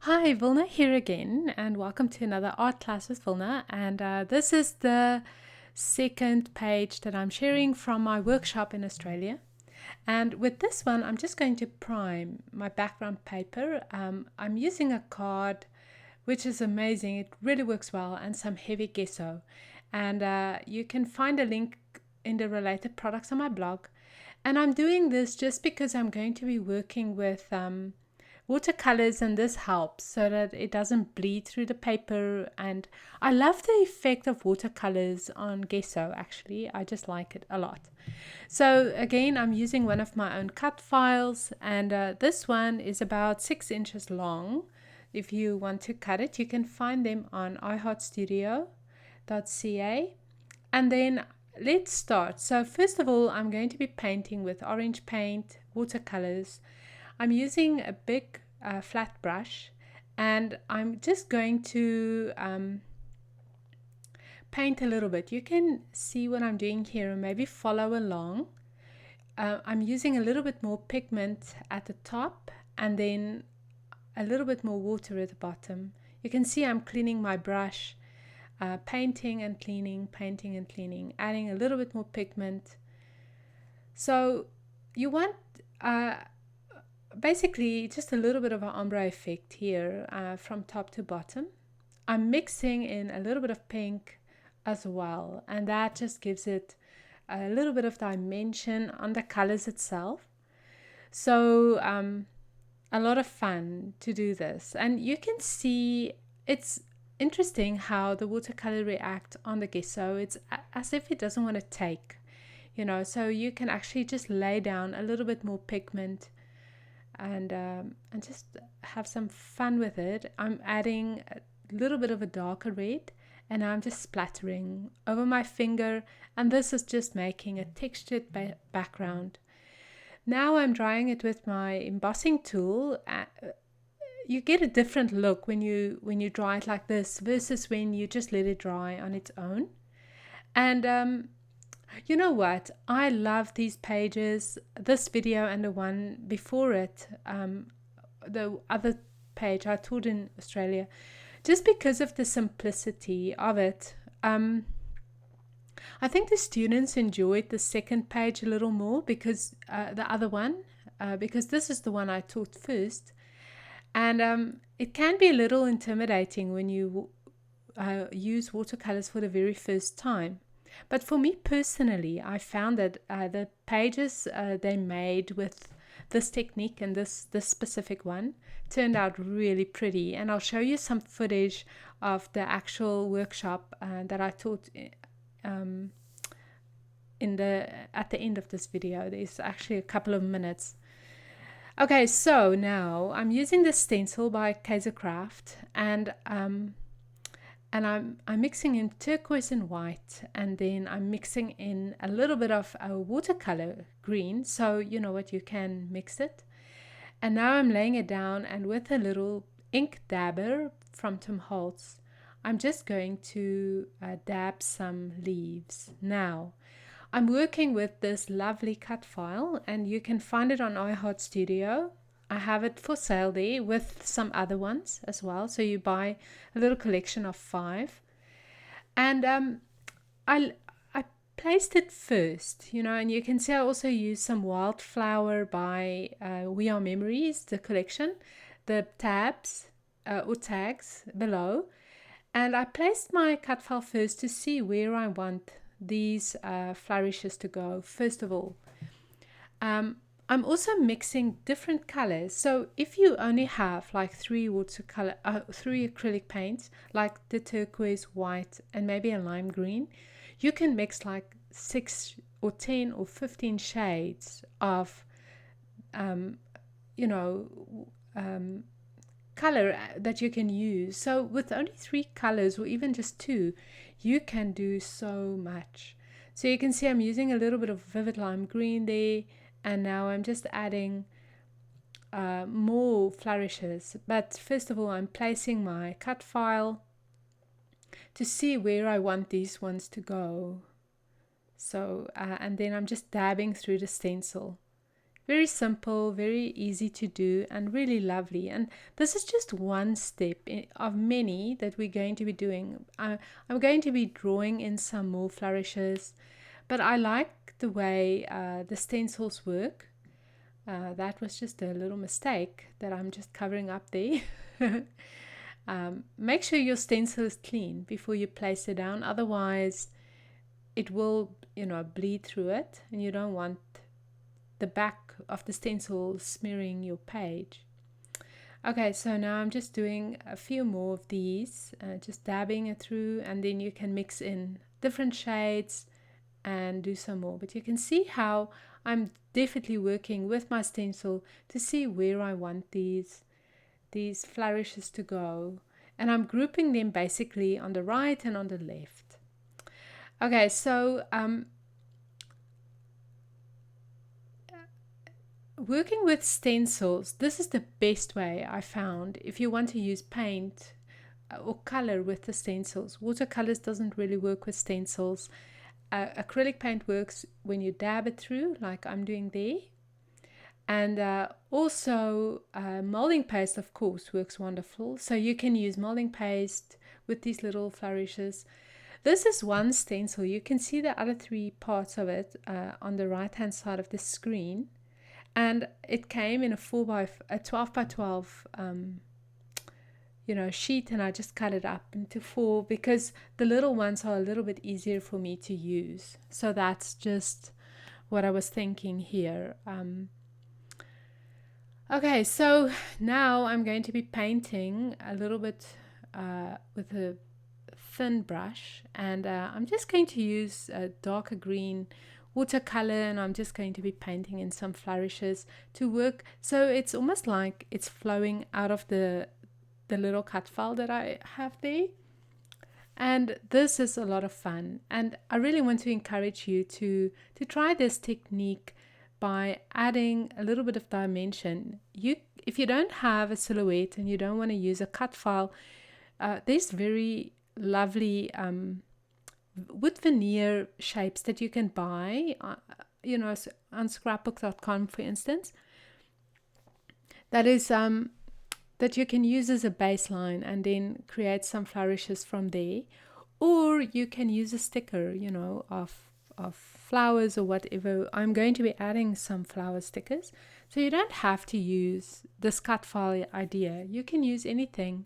Hi, Vilna here again, and welcome to another art class with Vilna. And this is the second page that I'm sharing from my workshop in Australia. And with this one, I'm just going to prime my background paper. I'm using a card, which is amazing. It really works well, and some heavy gesso. And you can find a link in the related products on my blog. And I'm doing this just because I'm going to be working with watercolors, and this helps so that it doesn't bleed through the paper. And I love the effect of watercolors on gesso. Actually, I just like it a lot. So again, I'm using one of my own cut files, and this one is about 6 inches long. If you want to cut it, you can find them on iHeartStudio.ca. And then let's start. So first of all, I'm going to be painting with orange paint, watercolors. I'm using a big flat brush, and I'm just going to paint a little bit. You can see what I'm doing here and maybe follow along. I'm using a little bit more pigment at the top and then a little bit more water at the bottom. You can see I'm cleaning my brush, painting and cleaning, adding a little bit more pigment. So you want basically just a little bit of an ombre effect here from top to bottom. I'm mixing in a little bit of pink as well, and that just gives it a little bit of dimension on the colors itself. So a lot of fun to do this, and you can see it's interesting how the watercolor react on the gesso. It's as if it doesn't want to take, so you can actually just lay down a little bit more pigment and just have some fun with it. I'm adding a little bit of a darker red, and I'm just splattering over my finger, and this is just making a textured background. Now I'm drying it with my embossing tool. You get a different look when you dry it like this versus when you just let it dry on its own. And you know what? I love these pages, this video and the one before it, the other page I taught in Australia, just because of the simplicity of it. I think the students enjoyed the second page a little more because the other one, because this is the one I taught first. And it can be a little intimidating when you use watercolors for the very first time. But for me personally, I found that the pages they made with this technique and this specific one turned out really pretty. And I'll show you some footage of the actual workshop that I taught at the end of this video. There's actually a couple of minutes. Okay, so now I'm using the stencil by Kaisercraft, and I'm mixing in turquoise and white, and then I'm mixing in a little bit of a watercolor green, so you know what, you can mix it. And now I'm laying it down, and with a little ink dabber from Tim Holtz, I'm just going to dab some leaves. Now I'm working with this lovely cut file, and you can find it on iHeartStudio. I have it for sale there with some other ones as well. So you buy a little collection of 5. And I placed it first, and you can see I also used some Wildflower by We Are Memories, the collection, the tabs or tags below. And I placed my cut file first to see where I want these flourishes to go. First of all, I'm also mixing different colors. So if you only have like 3 acrylic paints, like the turquoise, white, and maybe a lime green, you can mix like 6 or 10 or 15 shades of color that you can use. So with only 3 colors or even just 2, you can do so much. So you can see I'm using a little bit of vivid lime green there, and now I'm just adding more flourishes. But first of all, I'm placing my cut file to see where I want these ones to go. So and then I'm just dabbing through the stencil, Very simple, very easy to do, and really lovely. And this is just one step of many that we're going to be doing. I'm going to be drawing in some more flourishes, but I like the way the stencils work. That was just a little mistake that I'm just covering up there. Make sure your stencil is clean before you place it down, otherwise it will, bleed through it, and you don't want the back of the stencil smearing your page. Okay, so now I'm just doing a few more of these, just dabbing it through, and then you can mix in different shades and do some more. But you can see how I'm definitely working with my stencil to see where I want these flourishes to go, and I'm grouping them basically on the right and on the left. Okay, so working with stencils, this is the best way I found if you want to use paint or color with the stencils. Watercolors doesn't really work with stencils. Acrylic paint works when you dab it through, like I'm doing there. And also molding paste, of course, works wonderful. So you can use molding paste with these little flourishes. This is one stencil. You can see the other three parts of it on the right hand side of the screen. And it came in a 12 by 12 sheet, and I just cut it up into 4 because the little ones are a little bit easier for me to use. So that's just what I was thinking here. Okay, so now I'm going to be painting a little bit with a thin brush, and I'm just going to use a darker green watercolor, and I'm just going to be painting in some flourishes to work, so it's almost like it's flowing out of the little cut file that I have there. And this is a lot of fun, and I really want to encourage you to try this technique by adding a little bit of dimension. If you don't have a silhouette and you don't want to use a cut file, there's very lovely wood veneer shapes that you can buy, on scrapbook.com, for instance. That is that you can use as a baseline and then create some flourishes from there. Or you can use a sticker, of flowers or whatever. I'm going to be adding some flower stickers, so you don't have to use this cut file idea. You can use anything.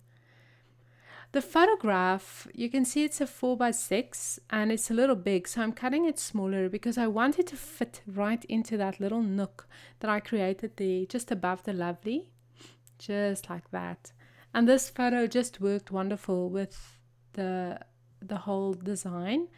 The photograph, you can see it's a 4 by 6 and it's a little big, so I'm cutting it smaller because I want it to fit right into that little nook that I created there, just above the lovely, just like that. And this photo just worked wonderful with the whole design.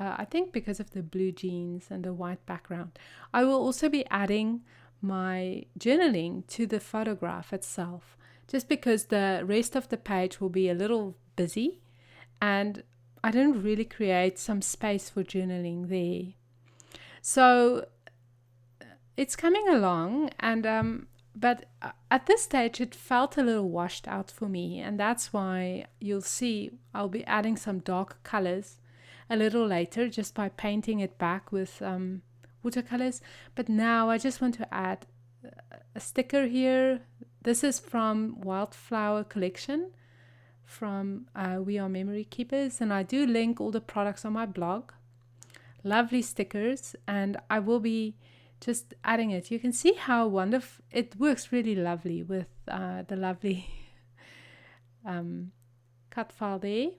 I think because of the blue jeans and the white background. I will also be adding my journaling to the photograph itself, just because the rest of the page will be a little busy and I didn't really create some space for journaling there. So it's coming along, and but at this stage it felt a little washed out for me, and that's why you'll see I'll be adding some dark colors a little later, just by painting it back with watercolors. But now I just want to add a sticker here. This is from Wildflower Collection from We Are Memory Keepers, and I do link all the products on my blog. Lovely stickers, and I will be just adding it. You can see how wonderful it works, really lovely with the lovely cut file there.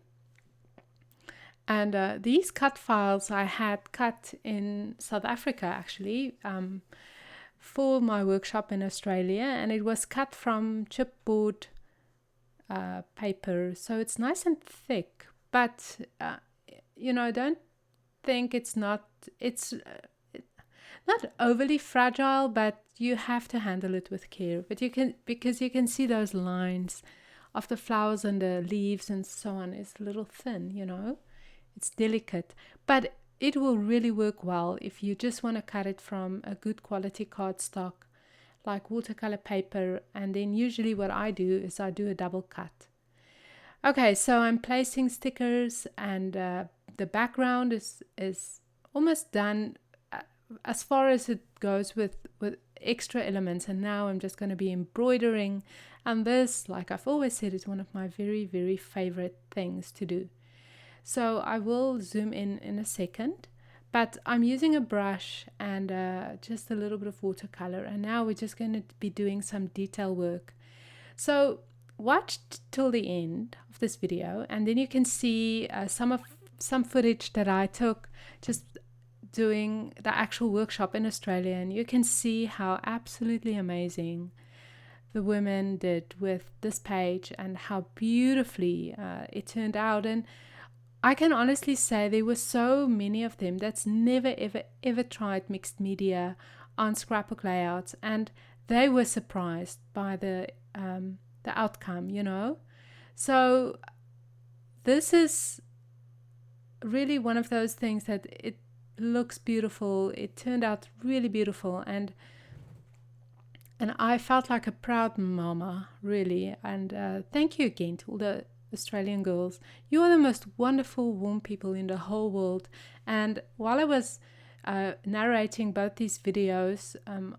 And these cut files I had cut in South Africa, actually, for my workshop in Australia, and it was cut from chipboard paper, so it's nice and thick, but don't think it's not overly fragile, but you have to handle it with care. But because you can see those lines of the flowers and the leaves and so on, it's a little thin, it's delicate, but it will really work well if you just want to cut it from a good quality cardstock like watercolor paper. And then usually what I do is I do a double cut. Okay, so I'm placing stickers, and the background is almost done as far as it goes with extra elements, and now I'm just going to be embroidering. And this, like I've always said, is one of my very, very favorite things to do. So I will zoom in a second, but I'm using a brush and just a little bit of watercolor, and now we're just going to be doing some detail work. So watch till the end of this video, and then you can see some footage that I took just doing the actual workshop in Australia, and you can see how absolutely amazing the women did with this page and how beautifully it turned out. And I can honestly say there were so many of them that's never ever tried mixed media on scrapbook layouts, and they were surprised by the outcome, you know. So this is really one of those things that it looks beautiful. It turned out really beautiful, and I felt like a proud mama, really. And thank you again to all the Australian girls. You are the most wonderful, warm people in the whole world. And while I was narrating both these videos,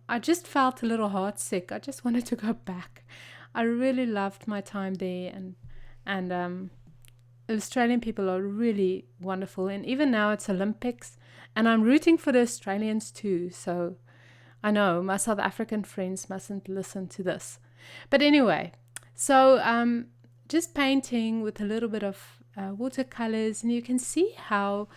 I just felt a little heartsick. I just wanted to go back. I really loved my time there, and Australian people are really wonderful. And even now it's Olympics, and I'm rooting for the Australians too. So I know my South African friends mustn't listen to this. But anyway, so just painting with a little bit of watercolors, and you can see how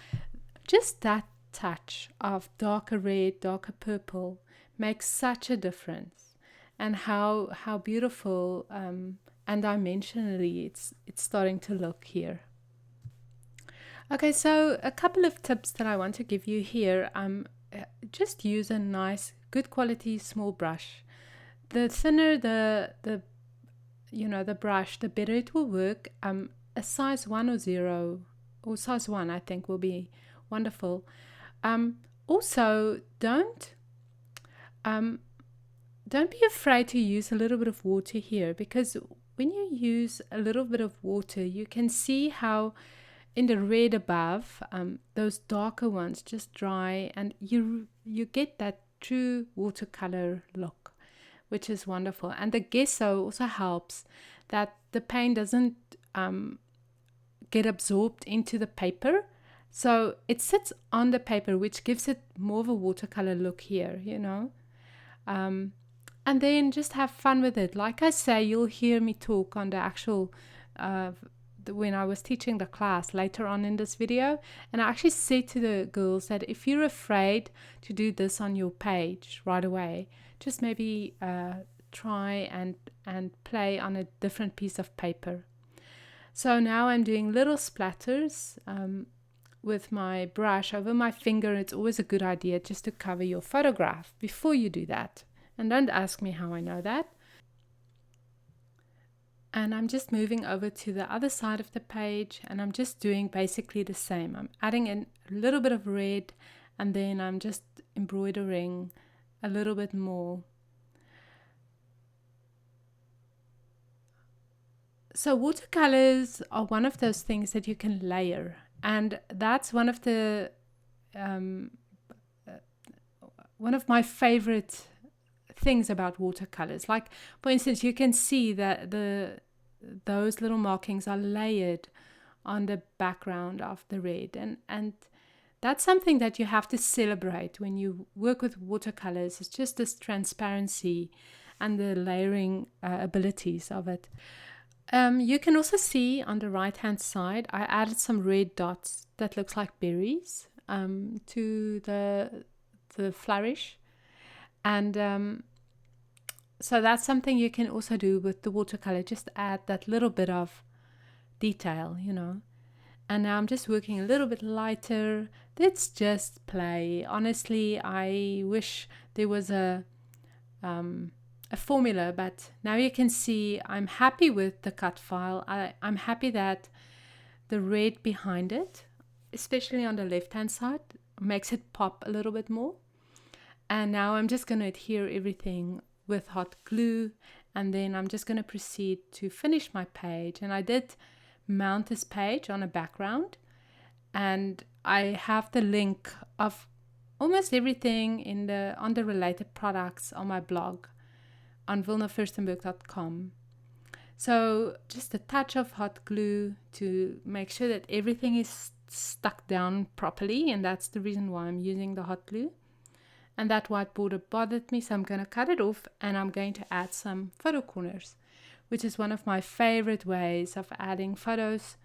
just that touch of darker red, darker purple makes such a difference, and how beautiful and dimensionally it's starting to look here. Okay, so a couple of tips that I want to give you here. Just use a nice, good quality small brush. The thinner the brush, the better it will work. A size 1 or 0, or size 1, I think, will be wonderful. Also, don't be afraid to use a little bit of water here, because when you use a little bit of water, you can see how in the red above, those darker ones just dry, and you get that true watercolor look, which is wonderful. And the gesso also helps that the paint doesn't get absorbed into the paper, so it sits on the paper, which gives it more of a watercolor look here, you know. And then just have fun with it. Like I say, you'll hear me talk on the actual when I was teaching the class later on in this video, and I actually said to the girls that if you're afraid to do this on your page right away, just maybe try and play on a different piece of paper. So now I'm doing little splatters with my brush over my finger. It's always a good idea just to cover your photograph before you do that, and don't ask me how I know that. And I'm just moving over to the other side of the page, and I'm just doing basically the same. I'm adding in a little bit of red, and then I'm just embroidering a little bit more. So watercolors are one of those things that you can layer, and that's one of the one of my favorite things about watercolors. Like, for instance, you can see that those little markings are layered on the background of the red, and that's something that you have to celebrate when you work with watercolors. It's just this transparency and the layering abilities of it. You can also see on the right hand side I added some red dots that looks like berries to the flourish. And so that's something you can also do with the watercolor, just add that little bit of detail, you know. And now I'm just working a little bit lighter. Let's just play. Honestly, I wish there was a formula, but now you can see I'm happy with the cut file. I'm happy that the red behind it, especially on the left hand side, makes it pop a little bit more. And now I'm just going to adhere everything with hot glue, and then I'm just going to proceed to finish my page. And I did mount this page on a background, and I have the link of almost everything in on the related products on my blog on vilnafurstenberg.com. So just a touch of hot glue to make sure that everything is stuck down properly, and that's the reason why I'm using the hot glue. And that white border bothered me, so I'm going to cut it off, and I'm going to add some photo corners, which is one of my favorite ways of adding photos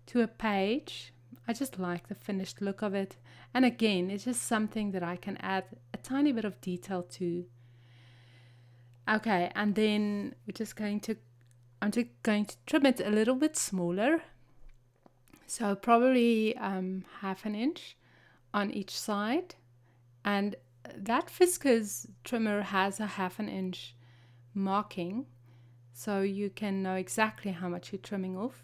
to a page. I just like the finished look of it, and again, it's just something that I can add a tiny bit of detail to. Okay, and then I'm just going to trim it a little bit smaller, so probably half an inch on each side. And that Fiskars trimmer has a half an inch marking, so you can know exactly how much you're trimming off.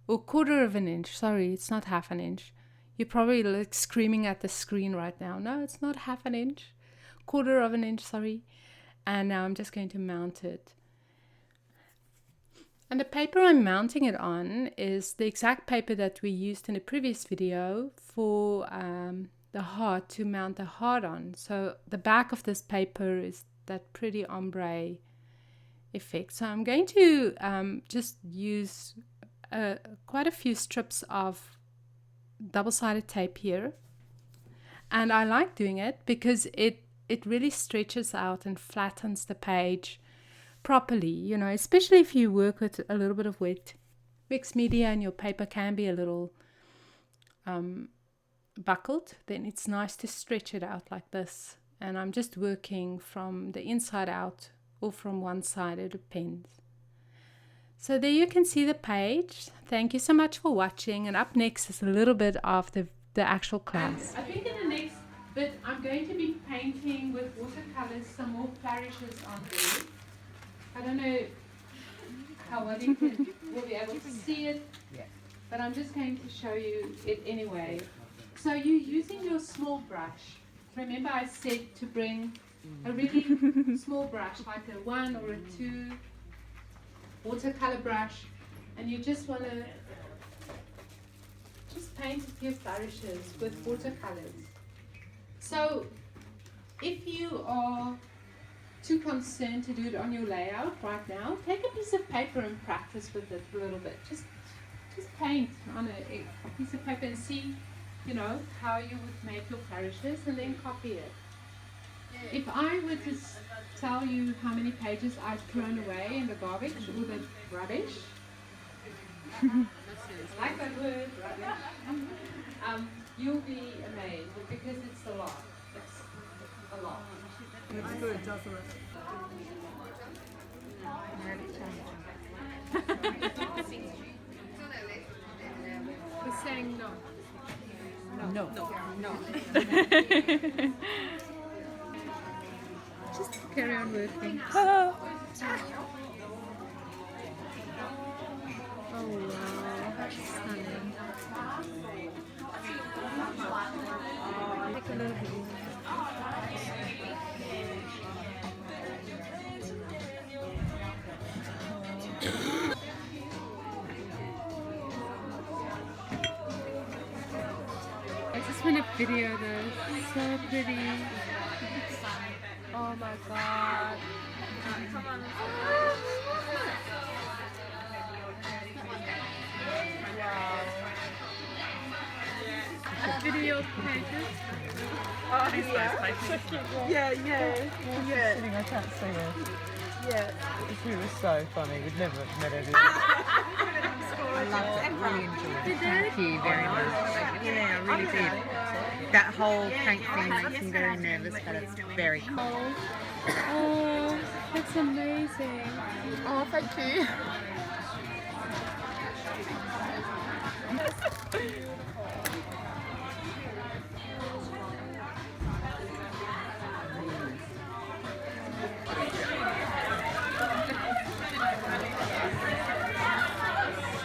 Or quarter of an inch, sorry, it's not half an inch. You're probably like screaming at the screen right now. No, it's not half an inch. Quarter of an inch, sorry. And now I'm just going to mount it. And the paper I'm mounting it on is the exact paper that we used in a previous video for the heart, to mount the heart on. So the back of this paper is that pretty ombre effect. So I'm going to just use quite a few strips of double-sided tape here. And I like doing it because it really stretches out and flattens the page properly, you know, especially if you work with a little bit of wet mixed media and your paper can be a little buckled, then it's nice to stretch it out like this. And I'm just working from the inside out or from one side, it depends. So there you can see the page. Thank you so much for watching, and up next is a little bit of the actual class. I think in the next bit I'm going to be painting with watercolors some more flourishes on there. I don't know how well you will be able to see it, but I'm just going to show you it anyway. So you're using your small brush. Remember I said to bring a really small brush, like a 1 or a 2 watercolor brush, and you just want to just paint a few flourishes with watercolors. So if you are too concerned to do it on your layout right now, take a piece of paper and practice with it a little bit. Just paint on a piece of paper and see, you know, how you would make your flourishes, and then copy it. If I were to tell you how many pages I've thrown away in the garbage or the rubbish, like that word, rubbish, you'll be amazed because it's a lot. It's a lot. It's good, doesn't it? We're saying no. No. Just carry on working. Oh wow, that's stunning. Take a little bit. I just want to video this. So pretty. Oh my god. Come on. Wow. Video pages. yeah. I can't see her. Yeah. She was so funny. We'd never met her before. I loved it. Really enjoyed it. Thank you very much. Yeah, I really did. That whole paint thing makes me very nervous, but it's very cool. Oh, that's amazing. Oh, thank you.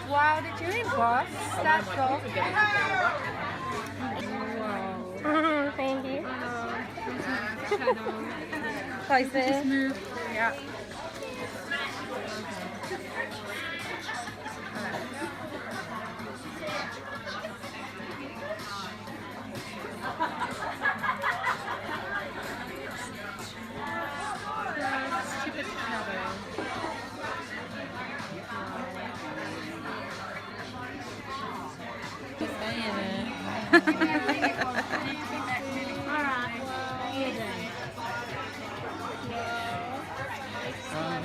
Wow, did you emboss that gold? Wow. Thank you. Shadow. Like this? Just move. Yeah. Oh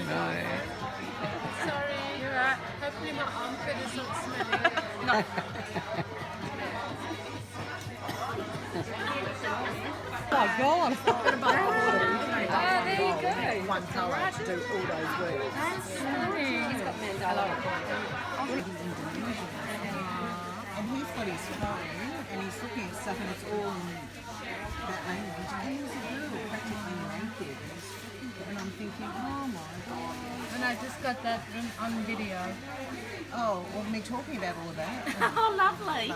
no. Sorry. You're right. Hopefully my armpit is not smelly. Oh God. Oh, there you go. One colour to do all those words. That's stunning. And he's got his phone and he's looking at stuff and it's all in that language. And he was a girl practically naked. And I'm thinking, oh my God. And I just got that on video. Oh, well, me talking about all of that. Oh, lovely.